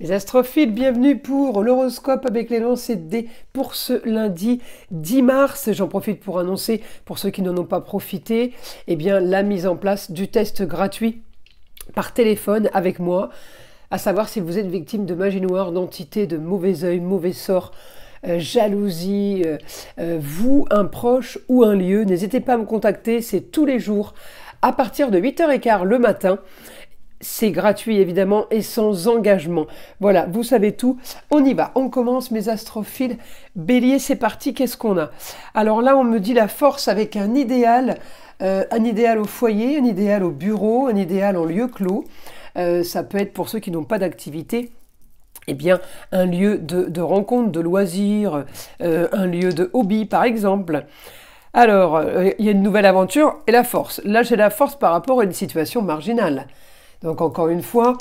Les astrophiles, bienvenue pour l'horoscope avec les lancers de dés pour ce lundi 10 mars. J'en profite pour annoncer, pour ceux qui n'en ont pas profité, eh bien, la mise en place du test gratuit par téléphone avec moi, à savoir si vous êtes victime de magie noire, d'entités, de mauvais œil, mauvais sort, jalousie, vous, un proche ou un lieu. N'hésitez pas à me contacter, c'est tous les jours à partir de 8h15 le matin. C'est gratuit évidemment et sans engagement. Voilà, vous savez tout. On y va, on commence mes astrophiles. Bélier, c'est parti, qu'est-ce qu'on a? Alors là, on me dit la force avec un idéal au foyer, un idéal au bureau, un idéal en lieu clos. Ça peut être pour ceux qui n'ont pas d'activité. Eh bien, un lieu de rencontre, de loisirs, un lieu de hobby par exemple. Alors, il y a une nouvelle aventure et la force. Là, j'ai la force par rapport à une situation marginale. Donc encore une fois,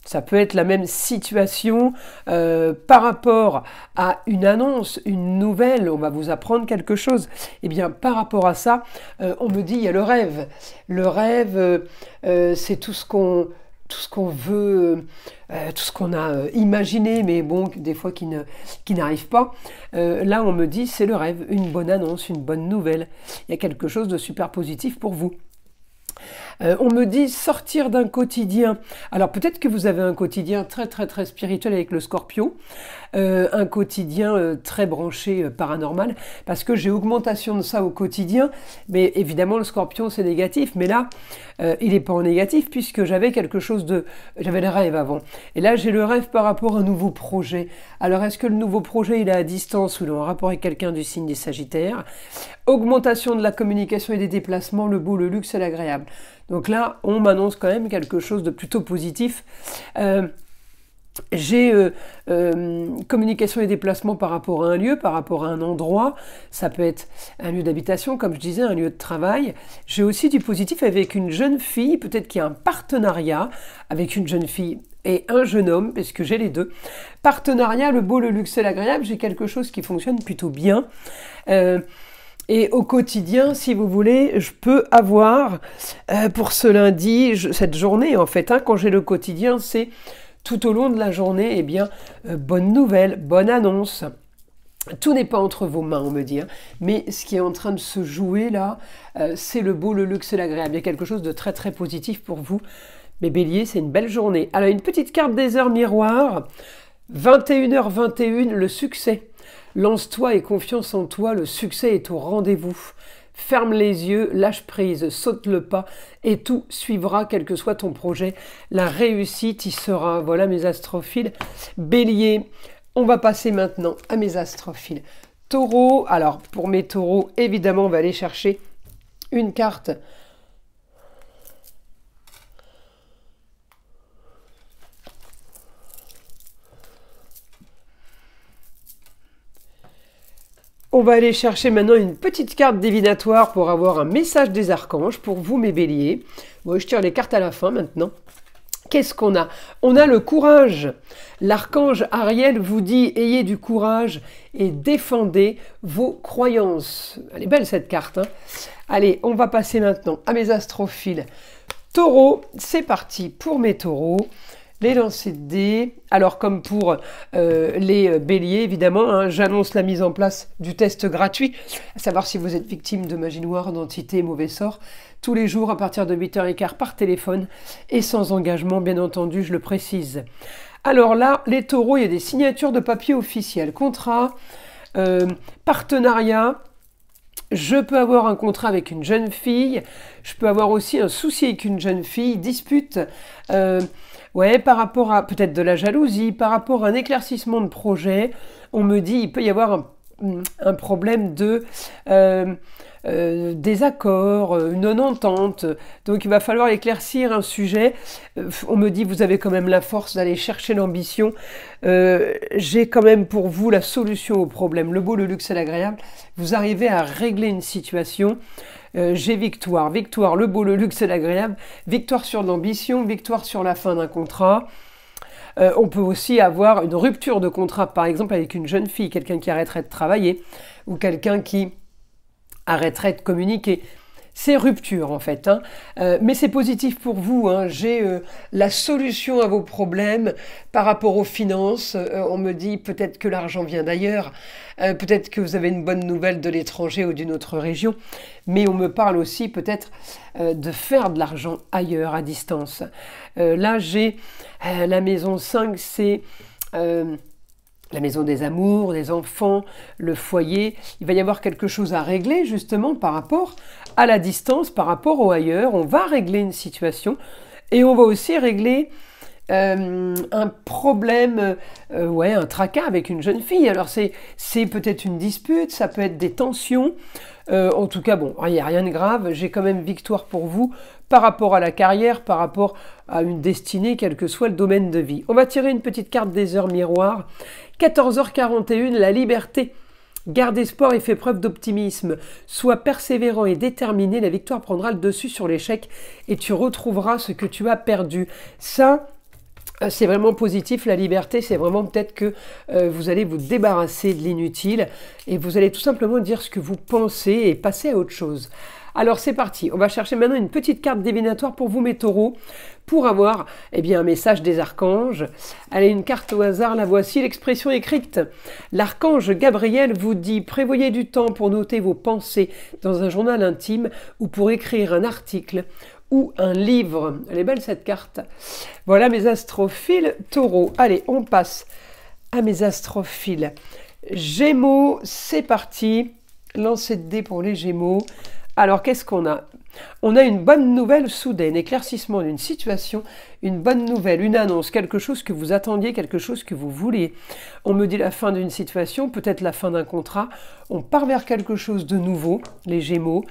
ça peut être la même situation par rapport à une annonce, une nouvelle, on va vous apprendre quelque chose. Eh bien, par rapport à ça, on me dit, il y a le rêve. Le rêve, c'est tout ce qu'on veut, tout ce qu'on a imaginé, mais bon, des fois qui n'arrive pas. Là, on me dit, c'est le rêve, une bonne annonce, une bonne nouvelle. Il y a quelque chose de super positif pour vous. On me dit sortir d'un quotidien. Alors peut-être que vous avez un quotidien très spirituel avec le Scorpion, un quotidien très branché paranormal, parce que j'ai augmentation de ça au quotidien, mais évidemment le Scorpion c'est négatif, mais là il n'est pas en négatif puisque j'avais quelque chose j'avais le rêve avant, et là j'ai le rêve par rapport à un nouveau projet. Alors est-ce que le nouveau projet il est à distance ou il est en rapport avec quelqu'un du signe des Sagittaires? Augmentation de la communication et des déplacements, le beau, le luxe et l'agréable. Donc là, on m'annonce quand même quelque chose de plutôt positif. J'ai communication et déplacement par rapport à un lieu, par rapport à un endroit. Ça peut être un lieu d'habitation, comme je disais, un lieu de travail. J'ai aussi du positif avec une jeune fille, peut-être qu'il y a un partenariat avec une jeune fille et un jeune homme, parce que j'ai les deux. Partenariat, le beau, le luxe et l'agréable, j'ai quelque chose qui fonctionne plutôt bien. Et au quotidien, si vous voulez, je peux avoir, pour ce lundi, cette journée en fait, quand j'ai le quotidien, c'est tout au long de la journée, eh bien, bonne nouvelle, bonne annonce. Tout n'est pas entre vos mains, on me dit, mais ce qui est en train de se jouer là, c'est le beau, le luxe et l'agréable. Il y a quelque chose de très positif pour vous. Mais Bélier, c'est une belle journée. Alors, une petite carte des heures miroirs, 21h21, le succès. Lance-toi et confiance en toi, le succès est au rendez-vous. Ferme les yeux, lâche prise, saute le pas et tout suivra, quel que soit ton projet. La réussite y sera. Voilà mes astrophiles. Bélier, on va passer maintenant à mes astrophiles. Taureau, alors pour mes taureaux, évidemment, on va aller chercher une carte. On va aller chercher maintenant une petite carte divinatoire pour avoir un message des archanges pour vous, mes béliers. Bon, je tire les cartes à la fin maintenant. Qu'est-ce qu'on a? On a le courage. L'archange Ariel vous dit « Ayez du courage et défendez vos croyances ». Elle est belle cette carte. Allez, on va passer maintenant à mes astrophiles. Taureau, c'est parti pour mes taureaux. Les lancers de dés. Alors comme pour les béliers évidemment, j'annonce la mise en place du test gratuit, à savoir si vous êtes victime de magie noire, d'entité, mauvais sort, tous les jours à partir de 8h15 par téléphone et sans engagement bien entendu, je le précise. Alors là, les taureaux, il y a des signatures de papier officiels, contrat, partenariat. Je peux avoir un contrat avec une jeune fille, je peux avoir aussi un souci avec une jeune fille, dispute, par rapport à peut-être de la jalousie, par rapport à un éclaircissement de projet. On me dit il peut y avoir un problème de désaccord, une non-entente. Donc il va falloir éclaircir un sujet. On me dit vous avez quand même la force d'aller chercher l'ambition. J'ai quand même pour vous la solution au problème. Le beau, le luxe et l'agréable. Vous arrivez à régler une situation. J'ai victoire. Victoire, le beau, le luxe et l'agréable. Victoire sur l'ambition. Victoire sur la fin d'un contrat. On peut aussi avoir une rupture de contrat, par exemple avec une jeune fille, quelqu'un qui arrêterait de travailler ou quelqu'un qui arrêterait de communiquer. c'est rupture en fait, hein. Mais c'est positif pour vous, hein. J'ai la solution à vos problèmes par rapport aux finances. On me dit peut-être que l'argent vient d'ailleurs, peut-être que vous avez une bonne nouvelle de l'étranger ou d'une autre région, mais on me parle aussi peut-être de faire de l'argent ailleurs, à distance. Là, j'ai la maison 5, c'est la maison des amours, des enfants, le foyer. Il va y avoir quelque chose à régler justement par rapport à la distance, par rapport au ailleurs. On va régler une situation et on va aussi régler un problème, ouais, un tracas avec une jeune fille. Alors c'est peut-être une dispute, ça peut être des tensions. En tout cas, bon, il n'y a rien de grave. J'ai quand même victoire pour vous par rapport à la carrière, par rapport à une destinée, quel que soit le domaine de vie. On va tirer une petite carte des heures miroirs. 14h41, la liberté. Garde espoir et fais preuve d'optimisme. Sois persévérant et déterminé, la victoire prendra le dessus sur l'échec et tu retrouveras ce que tu as perdu. Ça, c'est vraiment positif, la liberté, c'est vraiment peut-être que vous allez vous débarrasser de l'inutile et vous allez tout simplement dire ce que vous pensez et passer à autre chose. Alors c'est parti, on va chercher maintenant une petite carte divinatoire pour vous mes taureaux, pour avoir un message des archanges. Allez, une carte au hasard, la voici, l'expression écrite. L'archange Gabriel vous dit « Prévoyez du temps pour noter vos pensées dans un journal intime ou pour écrire un article ou un livre. » Elle est belle cette carte. Voilà mes astrophiles taureaux. Allez, on passe à mes astrophiles Gémeaux. C'est parti. Lancez de dés pour les Gémeaux. Alors, qu'est-ce qu'on a? On a une bonne nouvelle soudaine, éclaircissement d'une situation, une bonne nouvelle, une annonce, quelque chose que vous attendiez, quelque chose que vous vouliez. On me dit la fin d'une situation, peut-être la fin d'un contrat. On part vers quelque chose de nouveau, les Gémeaux.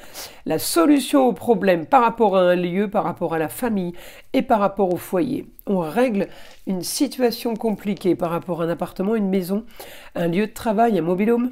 La solution au problème par rapport à un lieu, par rapport à la famille et par rapport au foyer. On règle une situation compliquée par rapport à un appartement, une maison, un lieu de travail, un mobil-home,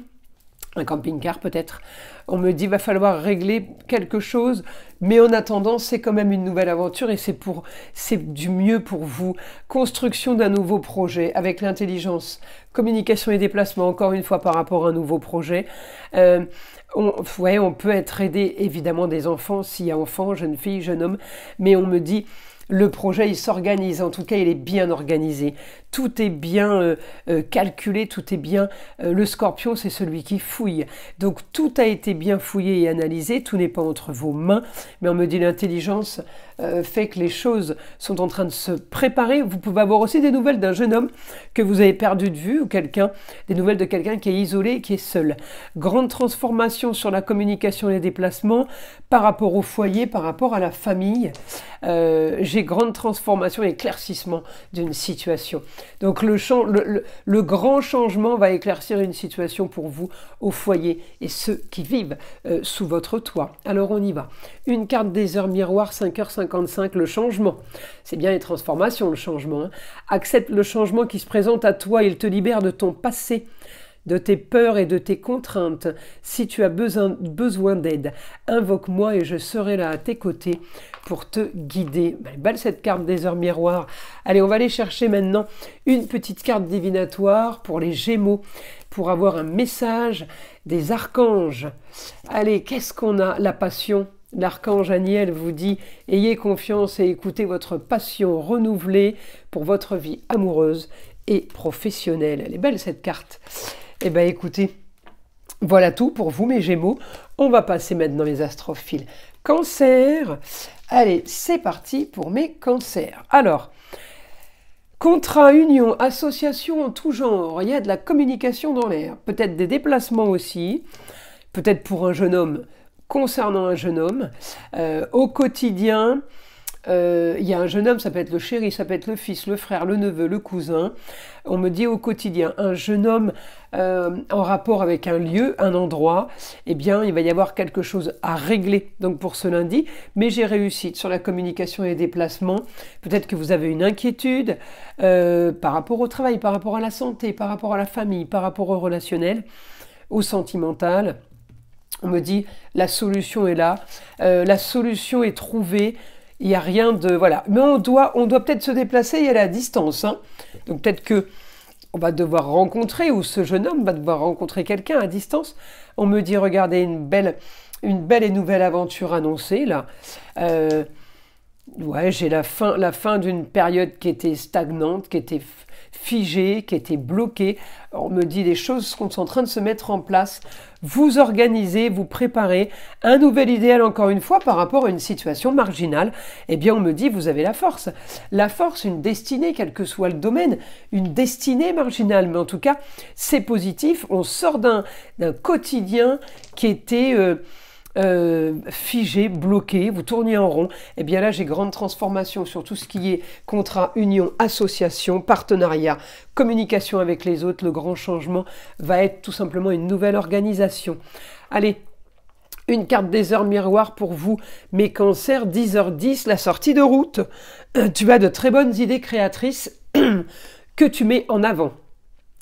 un camping-car peut-être. On me dit va falloir régler quelque chose, mais en attendant, c'est quand même une nouvelle aventure et c'est du mieux pour vous. Construction d'un nouveau projet avec l'intelligence, communication et déplacement, encore une fois par rapport à un nouveau projet. On peut être aidé, évidemment, des enfants, s'il y a enfants, jeune fille, jeune homme, mais on me dit le projet, il s'organise, en tout cas, il est bien organisé. Tout est bien calculé, tout est bien... le scorpion, c'est celui qui fouille. Donc, tout a été bien fouillé et analysé, tout n'est pas entre vos mains, mais on me dit l'intelligence fait que les choses sont en train de se préparer. Vous pouvez avoir aussi des nouvelles d'un jeune homme que vous avez perdu de vue, ou des nouvelles de quelqu'un qui est isolé, qui est seul. Grande transformation sur la communication et les déplacements par rapport au foyer, par rapport à la famille. J'ai grande transformation et éclaircissement d'une situation. Donc le grand changement va éclaircir une situation pour vous au foyer et ceux qui vivent sous votre toit. Alors on y va. Une carte des heures miroirs, 5h55, le changement. C'est bien les transformations, le changement, hein. Accepte le changement qui se présente à toi, il te libère de ton passé, de tes peurs et de tes contraintes. Si tu as besoin d'aide, invoque-moi et je serai là à tes côtés pour te guider. Belle cette carte des heures miroirs. Allez, on va aller chercher maintenant une petite carte divinatoire pour les Gémeaux, pour avoir un message des archanges. Allez, qu'est-ce qu'on a? La passion. L'archange Aniel vous dit « Ayez confiance et écoutez votre passion renouvelée pour votre vie amoureuse et professionnelle. » Elle est belle cette carte. Eh bien écoutez, voilà tout pour vous mes Gémeaux. On va passer maintenant mes astrophiles Cancer. Allez, c'est parti pour mes cancers. Alors, contrat, union, association en tout genre, il y a de la communication dans l'air, peut-être des déplacements aussi, peut-être pour un jeune homme, concernant un jeune homme, au quotidien. Il y a un jeune homme, ça peut être le chéri, ça peut être le fils, le frère, le neveu, le cousin. On me dit au quotidien, un jeune homme en rapport avec un lieu, un endroit, eh bien, il va y avoir quelque chose à régler donc pour ce lundi. Mais j'ai réussi sur la communication et les déplacements. Peut-être que vous avez une inquiétude par rapport au travail, par rapport à la santé, par rapport à la famille, par rapport au relationnel, au sentimental. On me dit, la solution est là, la solution est trouvée. Il n'y a rien de... Voilà. Mais on doit peut-être se déplacer et aller à distance. Hein. Donc peut-être que on va devoir rencontrer, ou ce jeune homme va devoir rencontrer quelqu'un à distance. On me dit, regardez, une belle et nouvelle aventure annoncée, là. Ouais, j'ai la fin d'une période qui était stagnante, qui était figée, qui était bloquée. On me dit des choses sont en train de se mettre en place. Vous organisez, vous préparez un nouvel idéal, encore une fois, par rapport à une situation marginale. Eh bien, on me dit, vous avez la force. La force, une destinée, quel que soit le domaine, une destinée marginale. Mais en tout cas, c'est positif. On sort d'un quotidien qui était figé, bloqué, vous tourniez en rond. Eh bien là, j'ai grande transformation sur tout ce qui est contrat, union, association, partenariat, communication avec les autres. Le grand changement va être tout simplement une nouvelle organisation. Allez, une carte des heures miroirs pour vous, mes cancers, 10h10, la sortie de route. Tu as de très bonnes idées créatrices que tu mets en avant,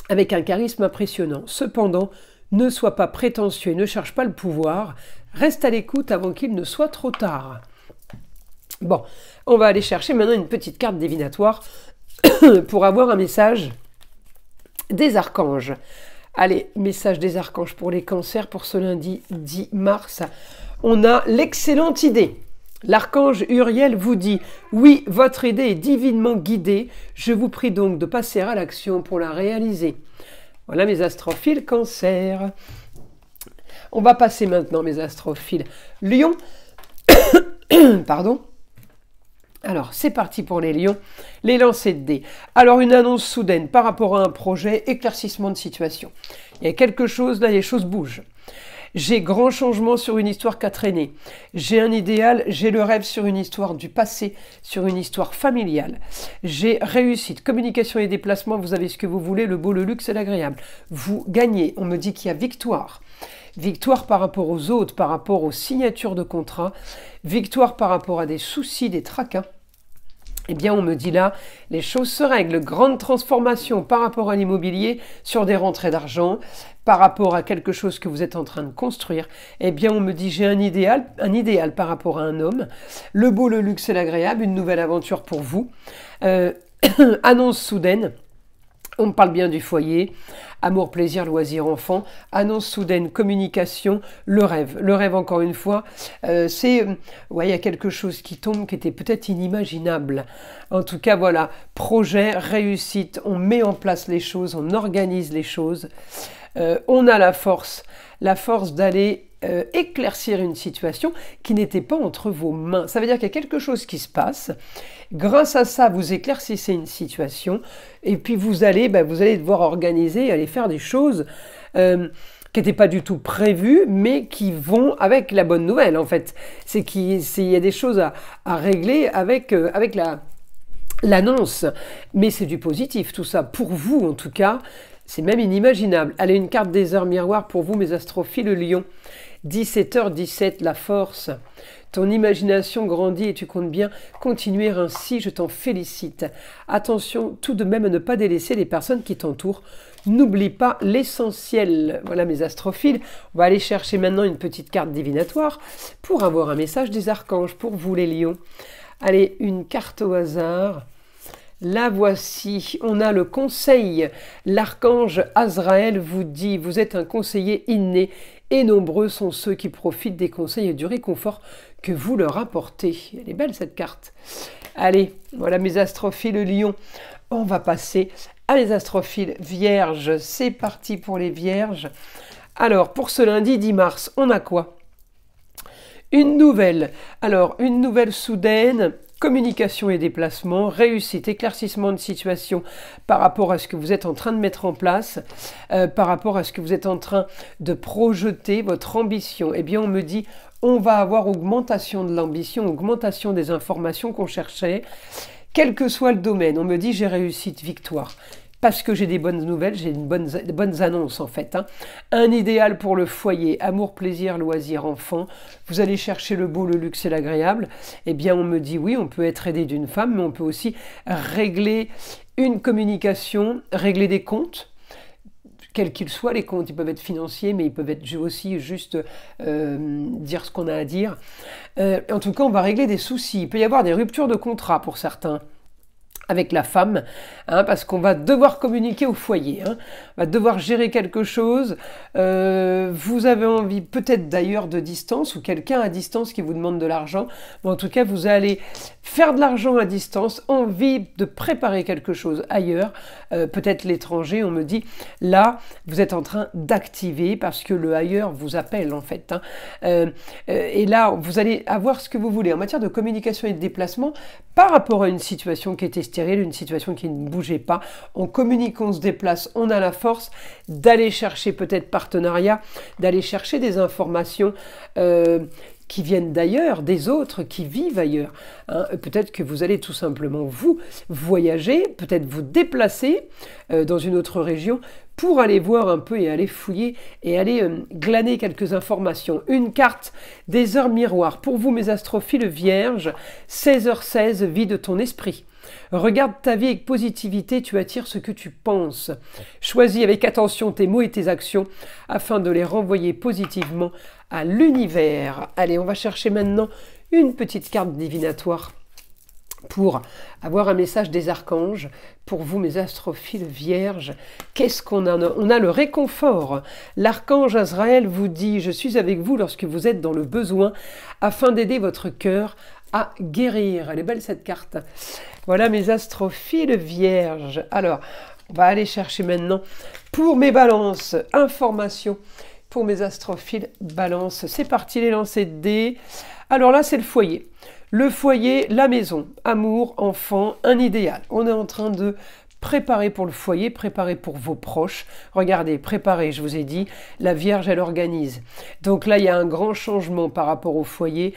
avec un charisme impressionnant. Cependant, ne sois pas prétentieux et ne cherche pas le pouvoir. Reste à l'écoute avant qu'il ne soit trop tard. Bon, on va aller chercher maintenant une petite carte divinatoire pour avoir un message des archanges. Allez, message des archanges pour les cancers pour ce lundi 10 mars. On a l'excellente idée. L'archange Uriel vous dit « Oui, votre idée est divinement guidée. Je vous prie donc de passer à l'action pour la réaliser. » Voilà mes astrophiles cancer. On va passer maintenant, mes astrophiles lion. Pardon. Alors, c'est parti pour les lions. Les lancers de dés. Alors, une annonce soudaine par rapport à un projet, éclaircissement de situation. Il y a quelque chose, là, les choses bougent. J'ai grand changement sur une histoire qu'a traîné. J'ai un idéal, j'ai le rêve sur une histoire du passé, sur une histoire familiale. J'ai réussite, communication et déplacement, vous avez ce que vous voulez, le beau, le luxe et l'agréable. Vous gagnez, on me dit qu'il y a victoire. Victoire par rapport aux autres, par rapport aux signatures de contrats, victoire par rapport à des soucis, des tracas. Eh bien, on me dit là, les choses se règlent. Grande transformation par rapport à l'immobilier sur des rentrées d'argent, par rapport à quelque chose que vous êtes en train de construire. Eh bien, on me dit, j'ai un idéal par rapport à un homme. Le beau, le luxe et l'agréable, une nouvelle aventure pour vous. Annonce soudaine. On me parle bien du foyer, amour, plaisir, loisir, enfant, annonce soudaine, communication, le rêve. Le rêve, encore une fois, il y a quelque chose qui tombe qui était peut-être inimaginable. En tout cas, voilà, projet, réussite, on met en place les choses, on organise les choses. On a la force d'aller éclaircir une situation qui n'était pas entre vos mains. Ça veut dire qu'il y a quelque chose qui se passe. Grâce à ça, vous éclaircissez une situation et puis vous allez devoir organiser, aller faire des choses qui n'étaient pas du tout prévues, mais qui vont avec la bonne nouvelle, en fait. Il y a des choses à régler avec l'annonce. Mais c'est du positif, tout ça. Pour vous, en tout cas, c'est même inimaginable. Allez, une carte des heures miroirs pour vous, mes astrophiles lions. 17h17, la force. Ton imagination grandit et tu comptes bien continuer ainsi, je t'en félicite. Attention tout de même à ne pas délaisser les personnes qui t'entourent. N'oublie pas l'essentiel. Voilà mes astrophiles. On va aller chercher maintenant une petite carte divinatoire pour avoir un message des archanges pour vous les lions. Allez, une carte au hasard. La voici, on a le conseil. L'archange Azraël vous dit, vous êtes un conseiller inné et nombreux sont ceux qui profitent des conseils et du réconfort que vous leur apportez. Elle est belle cette carte. Allez, voilà mes astrophiles lions. On va passer à les astrophiles vierges. C'est parti pour les vierges. Alors, pour ce lundi 10 mars, on a quoi? Une nouvelle. Alors, une nouvelle soudaine. Communication et déplacement, réussite, éclaircissement de situation par rapport à ce que vous êtes en train de mettre en place, par rapport à ce que vous êtes en train de projeter, votre ambition. Eh bien, on me dit, on va avoir augmentation de l'ambition, augmentation des informations qu'on cherchait, quel que soit le domaine. On me dit, j'ai réussite, victoire. Parce que j'ai des bonnes nouvelles, j'ai des bonnes annonces en fait. Un idéal pour le foyer, amour, plaisir, loisir, enfant. Vous allez chercher le beau, le luxe et l'agréable. Eh bien, on me dit oui, on peut être aidé d'une femme, mais on peut aussi régler une communication, régler des comptes. Quels qu'ils soient, les comptes, ils peuvent être financiers, mais ils peuvent être aussi juste dire ce qu'on a à dire. En tout cas, on va régler des soucis. Il peut y avoir des ruptures de contrat pour certains. avec la femme, hein, parce qu'on va devoir communiquer au foyer, hein. On va devoir gérer quelque chose. Vous avez envie peut-être d'ailleurs de distance, ou quelqu'un à distance qui vous demande de l'argent, mais en tout cas vous allez faire de l'argent à distance, envie de préparer quelque chose ailleurs, peut-être l'étranger, on me dit, là vous êtes en train d'activer, parce que le ailleurs vous appelle en fait, hein. Et là vous allez avoir ce que vous voulez en matière de communication et de déplacement par rapport à une situation qui était stérile, une situation qui ne bougeait pas. On communique, on se déplace, on a la force d'aller chercher peut-être partenariat, d'aller chercher des informations qui viennent d'ailleurs, des autres qui vivent ailleurs, hein. Peut-être que vous allez tout simplement vous voyager, peut-être vous déplacer dans une autre région pour aller voir un peu et aller fouiller et aller glaner quelques informations. Une carte des heures miroirs. Pour vous, mes astrophiles vierges, 16h16, vie de ton esprit. Regarde ta vie avec positivité, tu attires ce que tu penses. Choisis avec attention tes mots et tes actions afin de les renvoyer positivement à l'univers. Allez, on va chercher maintenant une petite carte divinatoire pour avoir un message des archanges. Pour vous, mes astrophiles vierges, qu'est-ce qu'on a? On a le réconfort. L'archange Azraël vous dit « Je suis avec vous lorsque vous êtes dans le besoin, afin d'aider votre cœur à guérir ». Elle est belle cette carte. Voilà mes astrophiles vierges. Alors, on va aller chercher maintenant pour mes balances, informations pour mes astrophiles balances. C'est parti, les lancers de dés. Alors là, c'est le foyer. Le foyer, la maison, amour, enfant, un idéal. On est en train de préparer pour le foyer, préparer pour vos proches. Regardez, préparer, je vous ai dit, la Vierge, elle organise. Donc là, il y a un grand changement par rapport au foyer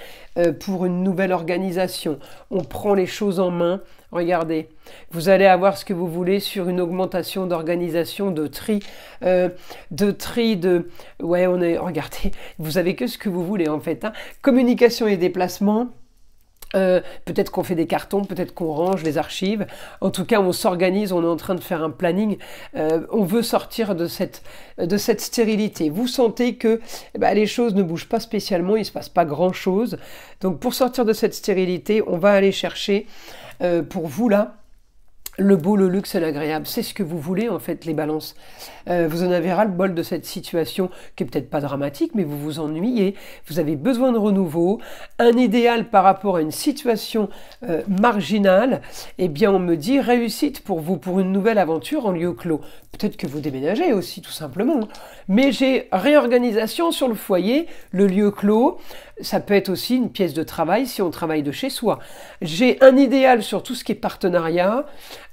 pour une nouvelle organisation. On prend les choses en main. Regardez, vous allez avoir ce que vous voulez sur une augmentation d'organisation, de tri, Ouais, regardez, vous avez que ce que vous voulez en fait, hein. Communication et déplacement. Peut-être qu'on fait des cartons, peut-être qu'on range les archives. En tout cas, on s'organise, on est en train de faire un planning. On veut sortir de cette stérilité. Vous sentez que les choses ne bougent pas spécialement, il ne se passe pas grand-chose. Donc, pour sortir de cette stérilité, on va aller chercher, pour vous là, le beau, le luxe et l'agréable. C'est ce que vous voulez en fait, les balances. Vous en avez ras-le-bol de cette situation qui est peut-être pas dramatique, mais vous vous ennuyez. Vous avez besoin de renouveau. Un idéal par rapport à une situation marginale. Eh bien, on me dit réussite pour vous, pour une nouvelle aventure en lieu clos. Peut-être que vous déménagez aussi, tout simplement. Mais j'ai réorganisation sur le foyer, le lieu clos. Ça peut être aussi une pièce de travail si on travaille de chez soi. J'ai un idéal sur tout ce qui est partenariat,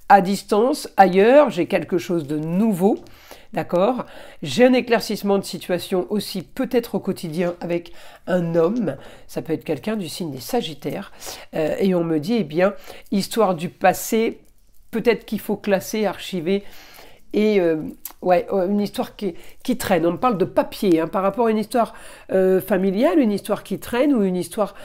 à distance, ailleurs, j'ai quelque chose de nouveau, d'accord? J'ai un éclaircissement de situation aussi, peut-être au quotidien, avec un homme, ça peut être quelqu'un du signe des Sagittaires, et on me dit, eh bien, histoire du passé, peut-être qu'il faut classer, archiver, et une histoire qui traîne. On me parle de papier, hein, par rapport à une histoire familiale, une histoire qui traîne, ou une histoire...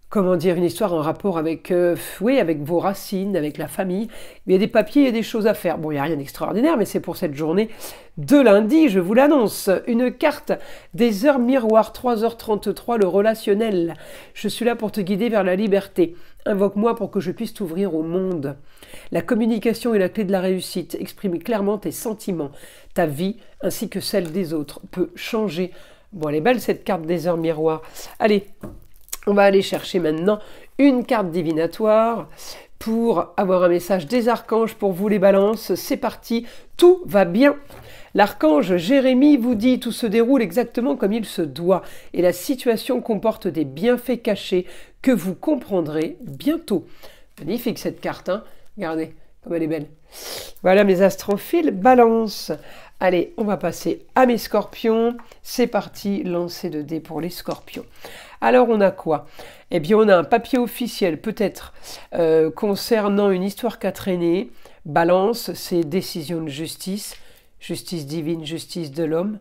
comment dire, une histoire en rapport avec, avec vos racines, avec la famille. Il y a des papiers, il y a des choses à faire. Bon, il n'y a rien d'extraordinaire, mais c'est pour cette journée de lundi, je vous l'annonce. Une carte des heures miroirs, 3h33, le relationnel. Je suis là pour te guider vers la liberté. Invoque-moi pour que je puisse t'ouvrir au monde. La communication est la clé de la réussite. Exprime clairement tes sentiments. Ta vie, ainsi que celle des autres, peut changer. Bon, elle est belle cette carte des heures miroirs. Allez, on va aller chercher maintenant une carte divinatoire pour avoir un message des archanges pour vous les balances. C'est parti, tout va bien. L'archange Jérémie vous dit « Tout se déroule exactement comme il se doit et la situation comporte des bienfaits cachés que vous comprendrez bientôt. » Magnifique cette carte, hein? Regardez comme elle est belle. Voilà mes astrophiles balance. Allez, on va passer à mes scorpions. C'est parti, lancer de dés pour les scorpions. Alors, on a quoi? Eh bien, on a un papier officiel, peut-être, concernant une histoire qu'a traîné. Balance, c'est décision de justice, justice divine, justice de l'homme.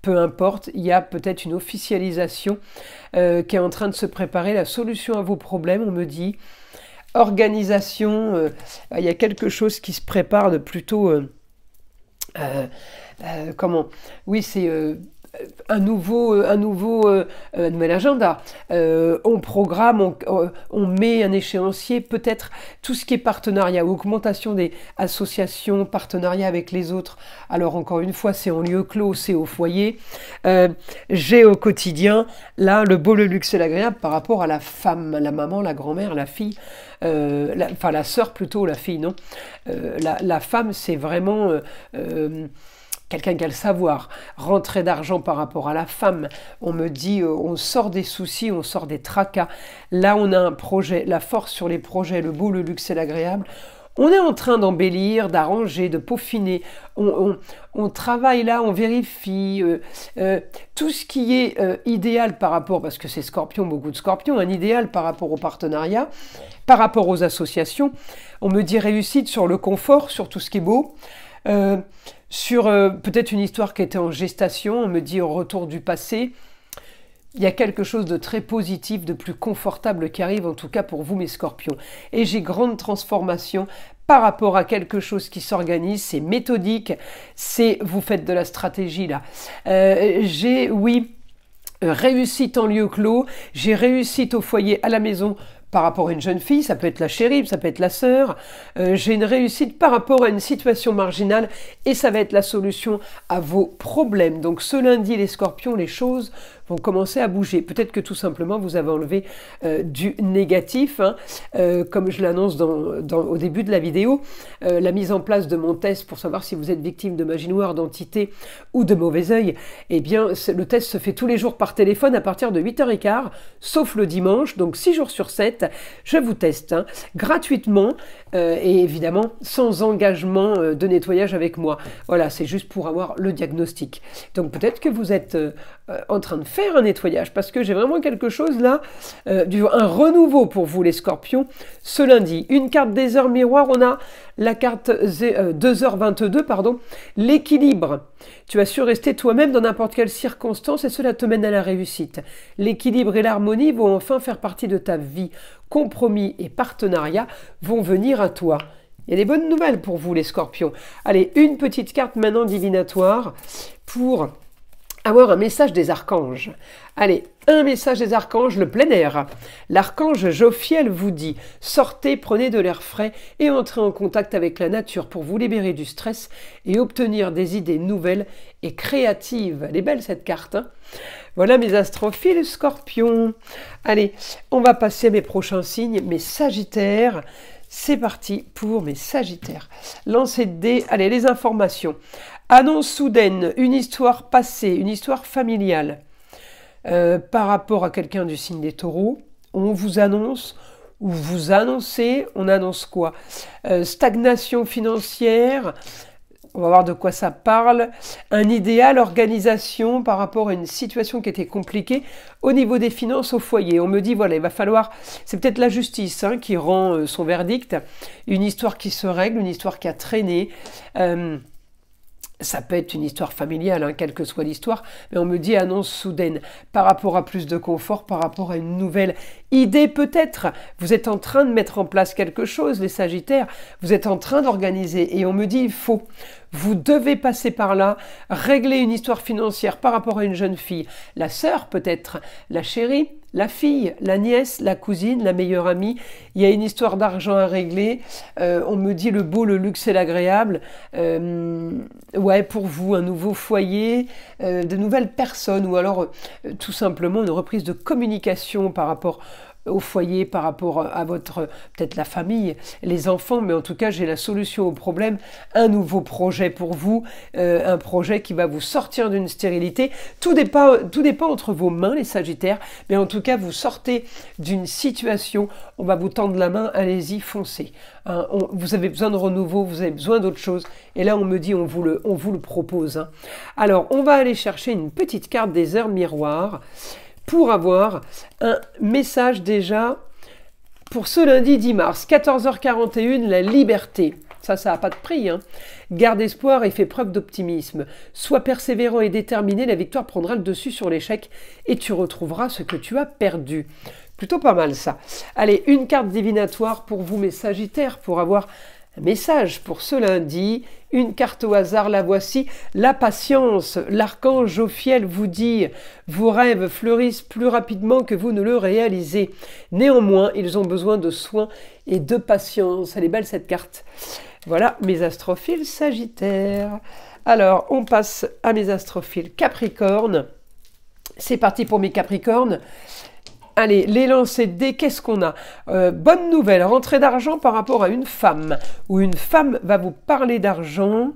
Peu importe, il y a peut-être une officialisation qui est en train de se préparer, la solution à vos problèmes, on me dit. Organisation, il y a quelque chose qui se prépare de plutôt... comment? Oui, c'est un nouvel agenda. On programme, on met un échéancier, peut-être tout ce qui est partenariat, augmentation des associations, partenariat avec les autres. Alors encore une fois, c'est en lieu clos, c'est au foyer. J'ai au quotidien, là, le beau, le luxe et l'agréable par rapport à la femme, la maman, la grand-mère, la fille, la sœur plutôt, la fille, non. La femme, c'est vraiment quelqu'un qui a le savoir. Rentrée d'argent par rapport à la femme, on me dit, on sort des soucis, on sort des tracas. Là, on a un projet, la force sur les projets, le beau, le luxe et l'agréable. On est en train d'embellir, d'arranger, de peaufiner. On travaille là, on vérifie tout ce qui est idéal par rapport, parce que c'est Scorpion, beaucoup de Scorpions, un idéal par rapport au partenariat, par rapport aux associations. On me dit réussite sur le confort, sur tout ce qui est beau. Sur peut-être une histoire qui était en gestation, on me dit au retour du passé. Il y a quelque chose de très positif, de plus confortable qui arrive, en tout cas pour vous mes Scorpions. Et j'ai grande transformation par rapport à quelque chose qui s'organise, c'est méthodique, vous faites de la stratégie là. J'ai, oui, réussite en lieu clos, j'ai réussite au foyer, à la maison, par rapport à une jeune fille, ça peut être la chérie, ça peut être la sœur. J'ai une réussite par rapport à une situation marginale et ça va être la solution à vos problèmes. Donc ce lundi, les Scorpions, les choses vont commencer à bouger. Peut-être que tout simplement, vous avez enlevé du négatif, hein, comme je l'annonce au début de la vidéo. La mise en place de mon test pour savoir si vous êtes victime de magie noire, d'entité ou de mauvais œil, eh bien, le test se fait tous les jours par téléphone à partir de 8h15, sauf le dimanche, donc 6 jours sur 7. Je vous teste gratuitement et évidemment sans engagement de nettoyage avec moi. Voilà, c'est juste pour avoir le diagnostic. Donc peut-être que vous êtes en train de faire un nettoyage parce que j'ai vraiment quelque chose là, un renouveau pour vous les Scorpions ce lundi. Une carte des heures miroirs, on a la carte 2h22, pardon, l'équilibre. Tu as su rester toi-même dans n'importe quelle circonstance et cela te mène à la réussite. L'équilibre et l'harmonie vont enfin faire partie de ta vie. Compromis et partenariat vont venir à toi. Il y a des bonnes nouvelles pour vous les Scorpions. Allez, une petite carte maintenant divinatoire pour avoir un message des archanges. Allez, un message des archanges, le plein air. L'archange Jophiel vous dit « Sortez, prenez de l'air frais et entrez en contact avec la nature pour vous libérer du stress et obtenir des idées nouvelles et créatives. » Elle est belle cette carte, hein. Voilà mes astrophiles Scorpions. Allez, on va passer à mes prochains signes, mes Sagittaires. C'est parti pour mes Sagittaires. Lancez de dés. Allez, les informations. Annonce soudaine, une histoire passée, une histoire familiale. Par rapport à quelqu'un du signe des Taureaux, on vous annonce, ou vous annoncez, on annonce quoi? Stagnation financière, on va voir de quoi ça parle. Un idéal, organisation par rapport à une situation qui était compliquée au niveau des finances au foyer. On me dit, voilà, il va falloir, c'est peut-être la justice hein, qui rend son verdict, une histoire qui se règle, une histoire qui a traîné. Ça peut être une histoire familiale, hein, quelle que soit l'histoire, mais on me dit annonce soudaine, par rapport à plus de confort, par rapport à une nouvelle idée peut-être. Vous êtes en train de mettre en place quelque chose, les Sagittaires, vous êtes en train d'organiser, et on me dit il faut, vous devez passer par là, régler une histoire financière par rapport à une jeune fille, la sœur peut-être, la chérie, la fille, la nièce, la cousine, la meilleure amie. Il y a une histoire d'argent à régler. On me dit le beau, le luxe et l'agréable. Ouais, pour vous, un nouveau foyer, de nouvelles personnes ou alors tout simplement une reprise de communication par rapport au foyer, par rapport à votre, peut-être la famille, les enfants, mais en tout cas, j'ai la solution au problème, un nouveau projet pour vous, un projet qui va vous sortir d'une stérilité. Tout dépend entre vos mains, les Sagittaires, mais en tout cas, vous sortez d'une situation, on va vous tendre la main, allez-y, foncez. Hein, vous avez besoin de renouveau, vous avez besoin d'autre chose, et là, on me dit, on vous le propose. Hein. Alors, on va aller chercher une petite carte des heures miroirs, pour avoir un message déjà pour ce lundi 10 mars, 14h41, la liberté. Ça n'a pas de prix. Hein. Garde espoir et fais preuve d'optimisme. Sois persévérant et déterminé, la victoire prendra le dessus sur l'échec et tu retrouveras ce que tu as perdu. Plutôt pas mal ça. Allez, une carte divinatoire pour vous mes Sagittaires, pour avoir Un message pour ce lundi, une carte au hasard, la voici, la patience. L'archange Jophiel vous dit, vos rêves fleurissent plus rapidement que vous ne le réalisez. Néanmoins, ils ont besoin de soins et de patience. Elle est belle cette carte. Voilà mes astrophiles Sagittaire. Alors, on passe à mes astrophiles Capricorne. C'est parti pour mes Capricornes. Allez, les lancers de dés, qu'est-ce qu'on a? Bonne nouvelle, rentrée d'argent par rapport à une femme, ou une femme va vous parler d'argent.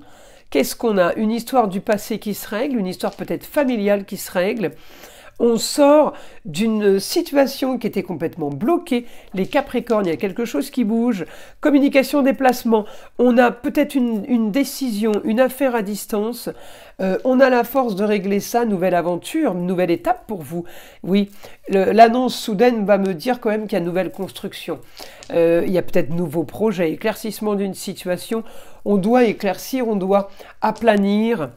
Qu'est-ce qu'on a? Une histoire du passé qui se règle, une histoire peut-être familiale qui se règle. On sort d'une situation qui était complètement bloquée. Les Capricornes, il y a quelque chose qui bouge. Communication, déplacement. On a peut-être une décision, une affaire à distance. On a la force de régler ça. Nouvelle aventure, nouvelle étape pour vous. Oui, l'annonce soudaine va me dire quand même qu'il y a nouvelle construction. Il y a peut-être nouveaux projets, éclaircissement d'une situation. On doit éclaircir, on doit aplanir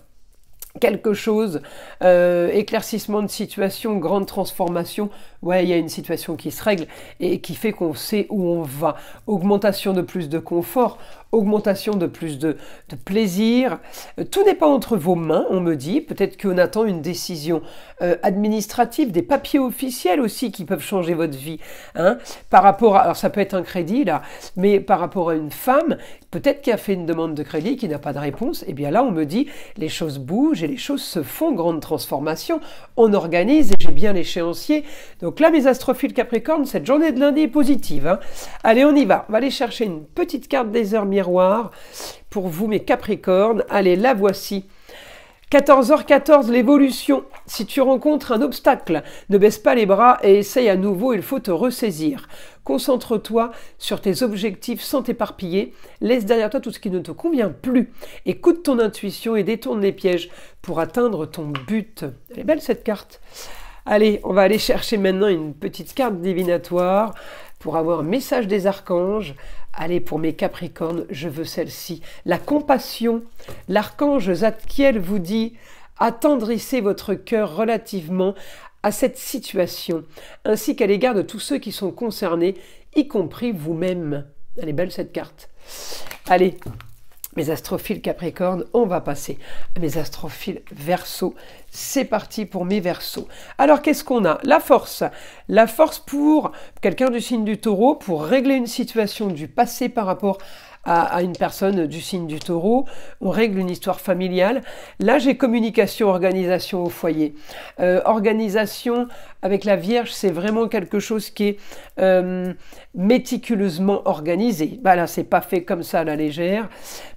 quelque chose, éclaircissement de situation, grande transformation. Ouais, il y a une situation qui se règle et qui fait qu'on sait où on va. Augmentation de plus de confort, augmentation de plus de plaisir. Tout n'est pas entre vos mains, on me dit. Peut-être qu'on attend une décision administrative, des papiers officiels aussi qui peuvent changer votre vie. Hein, par rapport à, alors ça peut être un crédit là, mais par rapport à une femme, peut-être qui a fait une demande de crédit, qui n'a pas de réponse. Et bien là, on me dit, les choses bougent et les choses se font, grande transformation. On organise et j'ai bien l'échéancier. Donc là, mes astrophiles Capricorne, cette journée de lundi est positive. Hein. Allez, on y va. On va aller chercher une petite carte des heures miroirs pour vous, mes Capricornes. Allez, la voici. 14h14, l'évolution. Si tu rencontres un obstacle, ne baisse pas les bras et essaye à nouveau, il faut te ressaisir. Concentre-toi sur tes objectifs sans t'éparpiller. Laisse derrière toi tout ce qui ne te convient plus. Écoute ton intuition et détourne les pièges pour atteindre ton but. Elle est belle cette carte. Allez, on va aller chercher maintenant une petite carte divinatoire pour avoir un message des archanges. Allez, pour mes Capricornes, je veux celle-ci. La compassion. L'archange Zadkiel vous dit « Attendrissez votre cœur relativement à cette situation, ainsi qu'à l'égard de tous ceux qui sont concernés, y compris vous-même. » Elle est belle cette carte. Allez, mes astrophiles Capricorne, on va passer à mes astrophiles Verseau. C'est parti pour mes Verseaux. Alors, qu'est-ce qu'on a? La force. La force pour quelqu'un du signe du Taureau, pour régler une situation du passé par rapport à une personne du signe du Taureau. On règle une histoire familiale. Là, j'ai communication, organisation au foyer. Organisation avec la Vierge, c'est vraiment quelque chose qui est méticuleusement organisé. Voilà, c'est pas fait comme ça à la légère.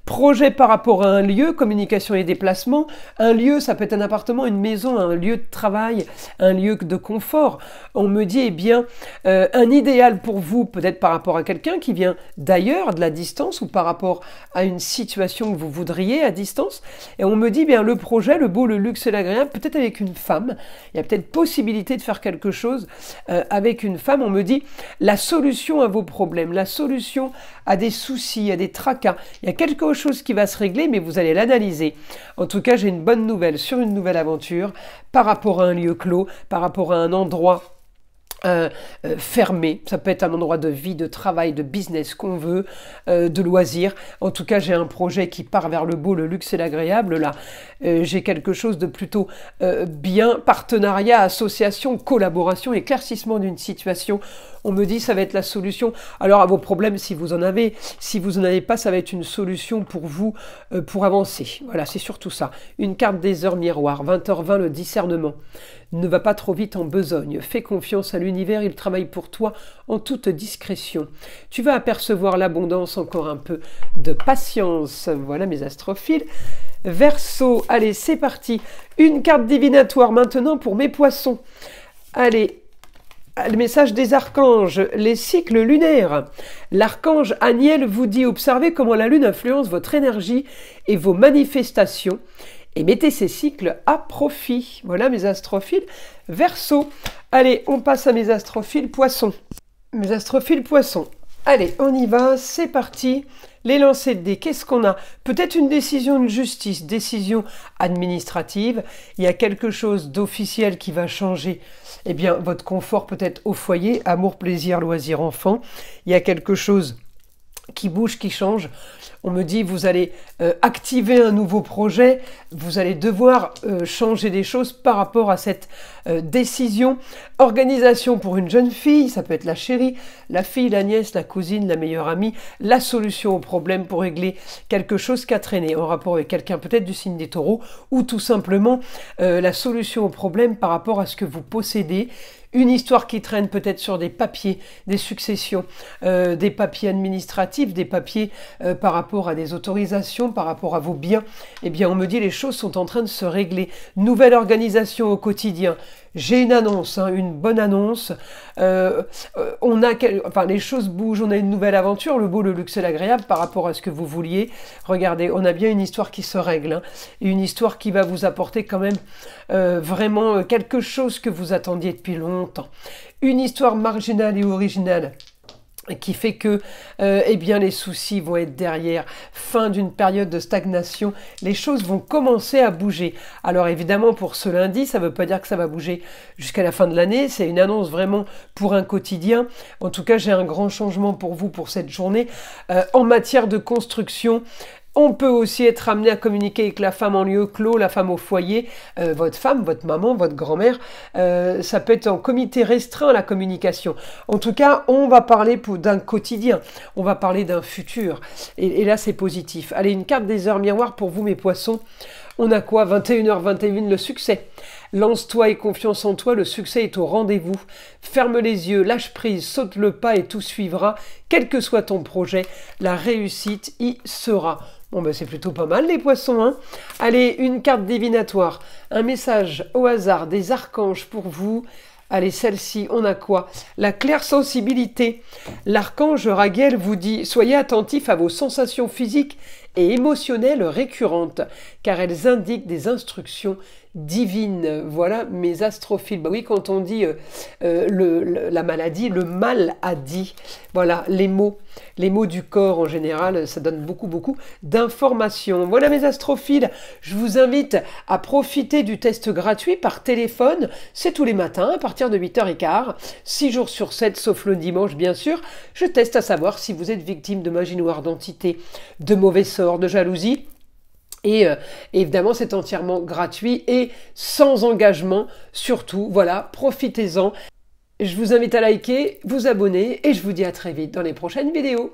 Projet par rapport à un lieu, communication et déplacement. Un lieu, ça peut être un appartement, une maison, un lieu de travail, un lieu de confort. On me dit, eh bien, un idéal pour vous, peut-être par rapport à quelqu'un qui vient d'ailleurs, de la distance, ou par rapport à une situation que vous voudriez à distance. Et on me dit, bien, le projet, le beau, le luxe et l'agréable, peut-être avec une femme. Il y a peut-être possibilité de faire quelque chose avec une femme. On me dit, la solution à vos problèmes, la solution à des soucis, à des tracas. Il y a quelque chose qui va se régler, mais vous allez l'analyser. En tout cas, j'ai une bonne nouvelle sur une nouvelle aventure par rapport à un lieu clos, par rapport à un endroit fermé. Ça peut être un endroit de vie, de travail, de business qu'on veut, de loisirs. En tout cas, j'ai un projet qui part vers le beau, le luxe et l'agréable. Là, j'ai quelque chose de plutôt bien, partenariat, association, collaboration, éclaircissement d'une situation. On me dit ça va être la solution. Alors à vos problèmes, si vous en avez, si vous n'en avez pas, ça va être une solution pour vous, pour avancer. Voilà, c'est surtout ça. Une carte des heures miroirs, 20h20, le discernement. Ne va pas trop vite en besogne. Fais confiance à l'univers, il travaille pour toi en toute discrétion. Tu vas apercevoir l'abondance, encore un peu de patience. Voilà mes astrophiles. Verseau, allez, c'est parti. Une carte divinatoire maintenant pour mes poissons. Allez. Le message des archanges, les cycles lunaires. L'archange Aniel vous dit observez comment la lune influence votre énergie et vos manifestations et mettez ces cycles à profit. Voilà mes astrophiles Verseau. Allez, on passe à mes astrophiles Poissons. Mes astrophiles Poissons. Allez, on y va, c'est parti. Les lancers de dés, qu'est-ce qu'on a? Peut-être une décision de justice, décision administrative. Il y a quelque chose d'officiel qui va changer. Eh bien, votre confort peut-être au foyer, amour, plaisir, loisir, enfant. Il y a quelque chose qui bouge, qui change. On me dit, vous allez activer un nouveau projet, vous allez devoir changer des choses par rapport à cette décision. Organisation pour une jeune fille, ça peut être la chérie, la fille, la nièce, la cousine, la meilleure amie, la solution au problème pour régler quelque chose qui a traîné en rapport avec quelqu'un peut-être du signe des taureaux, ou tout simplement la solution au problème par rapport à ce que vous possédez. Une histoire qui traîne peut-être sur des papiers, des successions, des papiers administratifs, des papiers par rapport à des autorisations, par rapport à vos biens. Eh bien, on me dit les choses sont en train de se régler. Nouvelle organisation au quotidien. J'ai une annonce, une bonne annonce. Les choses bougent, on a une nouvelle aventure, le beau, le luxe et l'agréable par rapport à ce que vous vouliez. Regardez, on a bien une histoire qui se règle, une histoire qui va vous apporter quand même vraiment quelque chose que vous attendiez depuis longtemps. Une histoire marginale et originale qui fait que les soucis vont être derrière, fin d'une période de stagnation, les choses vont commencer à bouger. Alors évidemment pour ce lundi, ça ne veut pas dire que ça va bouger jusqu'à la fin de l'année, c'est une annonce vraiment pour un quotidien. En tout cas, j'ai un grand changement pour vous pour cette journée. En matière de construction, on peut aussi être amené à communiquer avec la femme en lieu clos, la femme au foyer, votre femme, votre maman, votre grand-mère. Ça peut être en comité restreint la communication. En tout cas, on va parler d'un quotidien, on va parler d'un futur. Et là, c'est positif. Allez, une carte des heures miroirs pour vous, mes poissons. On a quoi? 21h21, le succès. Lance-toi et confiance en toi, le succès est au rendez-vous. Ferme les yeux, lâche prise, saute le pas et tout suivra. Quel que soit ton projet, la réussite y sera. Bon, ben c'est plutôt pas mal les poissons, hein. Allez, une carte divinatoire, un message au hasard des archanges pour vous. Allez, celle-ci, on a quoi? La claire sensibilité. L'archange Raguel vous dit « Soyez attentifs à vos sensations physiques et émotionnelles récurrentes, car elles indiquent des instructions divines. » Voilà mes astrophiles. Bah oui, quand on dit la maladie, le mal a dit. Voilà, les mots du corps en général, ça donne beaucoup d'informations. Voilà mes astrophiles, je vous invite à profiter du test gratuit par téléphone. C'est tous les matins à partir de 8h15, 6 jours sur 7, sauf le dimanche bien sûr. Je teste à savoir si vous êtes victime de magie noire, d'entité, de mauvais sorts, de jalousie. Et évidemment, c'est entièrement gratuit et sans engagement. Surtout, voilà, profitez-en. Je vous invite à liker, vous abonner et je vous dis à très vite dans les prochaines vidéos.